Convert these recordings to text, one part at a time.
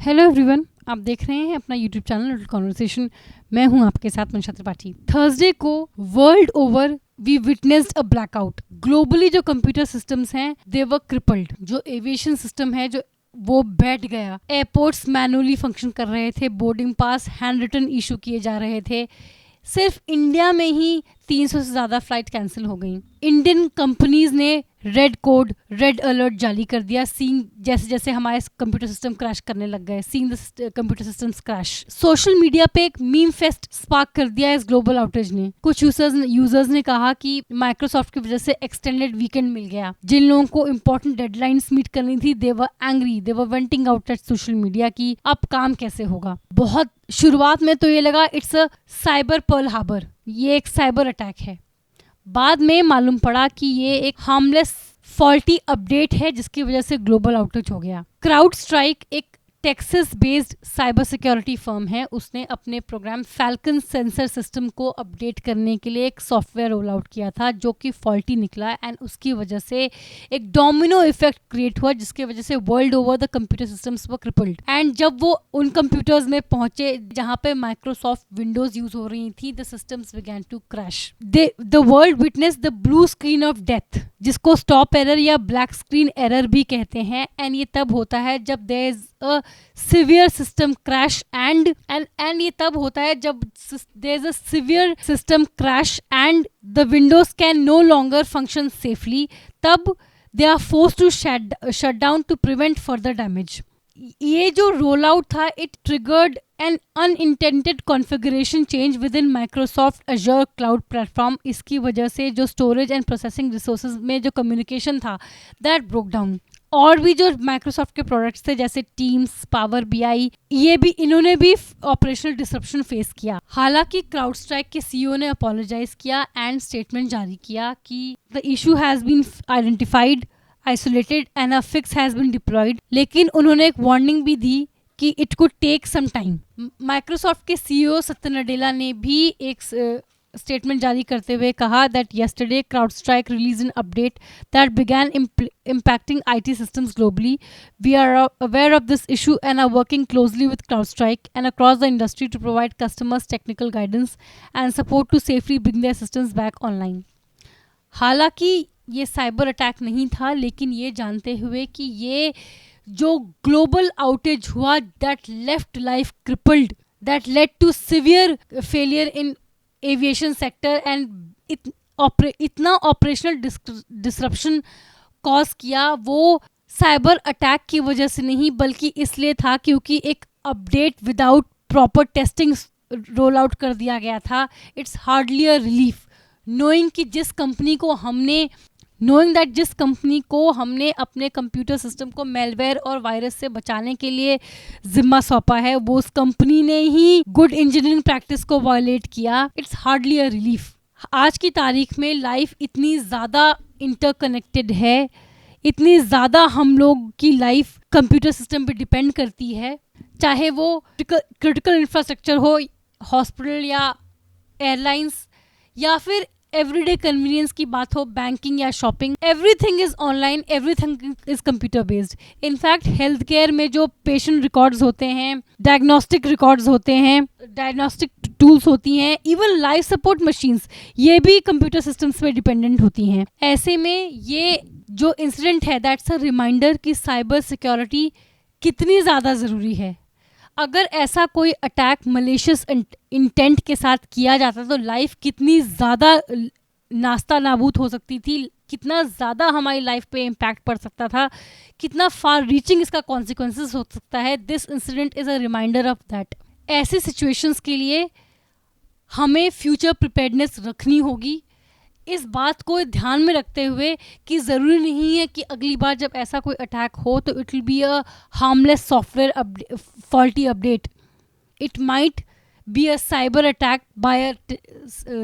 Hello everyone, आप देख रहे हैं अपना यूट्यूब चैनल लिटिल कॉन्वर्सेशन। मैं हूं आपके साथ मनीषा त्रिपाठी। थर्सडे को world over we witnessed a blackout. Globally जो कंप्यूटर सिस्टम्स हैं दे वर क्रिपल्ड। जो एविएशन सिस्टम है जो वो बैठ गया। एयरपोर्ट्स मैनुअली फंक्शन कर रहे थे, boarding pass handwritten issue किए जा रहे थे। सिर्फ इंडिया में ही 300 से ज़्यादा फ्लाइट कैंसिल हो गई। इंडियन कंपनीज ने रेड कोड, रेड अलर्ट जारी कर दिया, सीइंग जैसे जैसे हमारे कंप्यूटर सिस्टम क्रैश करने लग गए, seeing the computer systems crash. Social media पे एक मीम फेस्ट स्पार्क कर दिया इस ग्लोबल आउटेज ने। कुछ यूजर्स ने कहा कि माइक्रोसॉफ्ट की वजह से एक्सटेंडेड वीकेंड मिल गया। जिन लोगों को इंपॉर्टेंट डेडलाइंस मीट करनी थी they were angry, they were venting out at social media की अब काम कैसे होगा। बहुत शुरुआत में तो ये लगा it's a cyber Pearl Harbor, ये एक साइबर अटैक है। बाद में मालूम पड़ा कि ये एक हार्मलेस फॉल्टी अपडेट है जिसकी वजह से ग्लोबल आउटेज हो गया। क्राउड स्ट्राइक एक Texas based cyber security firm है। उसने अपने प्रोग्राम फैल्कन सेंसर सिस्टम को अपडेट करने के लिए एक सॉफ्टवेयर रोल आउट किया था जो कि फॉल्टी निकला एंड उसकी वजह से एक डोमिनो इफेक्ट क्रिएट हुआ जिसकी वजह से world over the computer systems were crippled. And जब वो उन कंप्यूटर्स में पहुंचे जहां पे माइक्रोसॉफ्ट विंडोज यूज हो रही थी, the systems began to crash. The world witness the blue screen of death, जिसको स्टॉप एरर या ब्लैक स्क्रीन एरर भी कहते हैं। एंड ये तब होता है जब there is a severe system crash and ये तब होता है जब there is a severe system crash and the windows can no longer function safely. तब they are forced to shut down to prevent further damage. ये जो roll out था it triggered an unintended configuration change within Microsoft Azure cloud platform. इसकी वजह से जो storage and processing resources में जो कम्युनिकेशन था दैट ब्रोक डाउन। और भी जो माइक्रोसॉफ्ट के प्रोडक्ट्स थे जैसे टीम्स, पावर बीआई, ये भी इन्होंने भी ऑपरेशनल डिसरप्शन फेस किया। हालांकि क्राउड स्ट्राइक के सीईओ ने अपोलोजाइज किया एंड स्टेटमेंट जारी किया कि the issue has been identified, isolated and a fix has been deployed. लेकिन उन्होंने एक वार्निंग भी दी कि it could take some time. Microsoft के सीईओ सत्या नडेला ने भी एक स्टेटमेंट जारी करते हुए कहा that yesterday CrowdStrike released an update that began impacting IT systems globally. We are aware of this issue and are working closely with CrowdStrike and across the industry to provide customers technical guidance and support to safely bring their systems back online. हालांकि ये cyber attack नहीं था, लेकिन ये जानते हुए कि ये जो ग्लोबल आउटेज हुआ that left life crippled, that led to severe failure in aviation sector and इतना ऑपरेशनल डिसरप्शन कॉज किया, वो साइबर अटैक की वजह से नहीं बल्कि इसलिए था क्योंकि एक update without proper testing roll out कर दिया गया था। It's hardly a relief knowing that जिस कंपनी को हमने अपने कंप्यूटर सिस्टम को मेलवेयर और वायरस से बचाने के लिए जिम्मा सौंपा है वो उस कंपनी ने ही गुड इंजीनियरिंग प्रैक्टिस को वायलेट किया। It's hardly a relief. आज की तारीख में लाइफ इतनी ज़्यादा इंटरकनेक्टेड है, इतनी ज़्यादा हम लोग की लाइफ कंप्यूटर सिस्टम पे डिपेंड करती है, चाहे वो क्रिटिकल इंफ्रास्ट्रक्चर हो, हॉस्पिटल या एयरलाइंस, या फिर एवरीडे कन्वीनियंस की बात हो, बैंकिंग या shopping. Everything is online, everything is computer based. In fact health care में जो पेशेंट रिकॉर्ड्स होते हैं, डायग्नोस्टिक रिकॉर्ड्स होते हैं, डायग्नोस्टिक टूल्स होती हैं, इवन लाइफ सपोर्ट मशीन्स, ये भी कंप्यूटर सिस्टम्स पे डिपेंडेंट होती हैं। ऐसे में ये जो इंसिडेंट है दैट्स अ रिमाइंडर कि साइबर सिक्योरिटी कितनी ज़्यादा ज़रूरी है। अगर ऐसा कोई अटैक मलेशियस इंटेंट के साथ किया जाता तो लाइफ कितनी ज़्यादा नास्ता नाबूद हो सकती थी, कितना ज़्यादा हमारी लाइफ पे इम्पैक्ट पड़ सकता था, कितना फार रीचिंग इसका कॉन्सिक्वेंसेस हो सकता है। This incident is a reminder of that. ऐसे सिचुएशंस के लिए हमें फ्यूचर प्रिपेयर्डनेस रखनी होगी, इस बात को ध्यान में रखते हुए कि ज़रूरी नहीं है कि अगली बार जब ऐसा कोई अटैक हो तो it will be a harmless software faulty update. It might be a cyber attack by a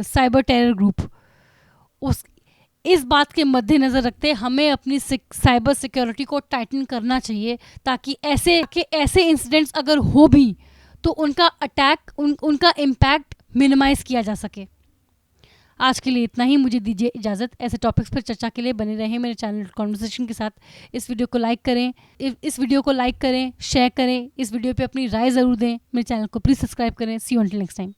cyber terror group. इस बात के मद्देनज़र रखते हमें अपनी साइबर सिक्योरिटी को टाइटन करना चाहिए ताकि ऐसे इंसिडेंट्स अगर हो भी तो उनका अटैक उनका इम्पैक्ट मिनिमाइज किया जा सके। आज के लिए इतना ही, मुझे दीजिए इजाज़त। ऐसे टॉपिक्स पर चर्चा के लिए बने रहें मेरे चैनल कॉन्वर्सेशन के साथ। इस वीडियो को लाइक करें, शेयर करें, इस वीडियो पे अपनी राय ज़रूर दें। मेरे चैनल को प्लीज़ सब्सक्राइब करें। सी यू अंटिल नेक्स्ट टाइम।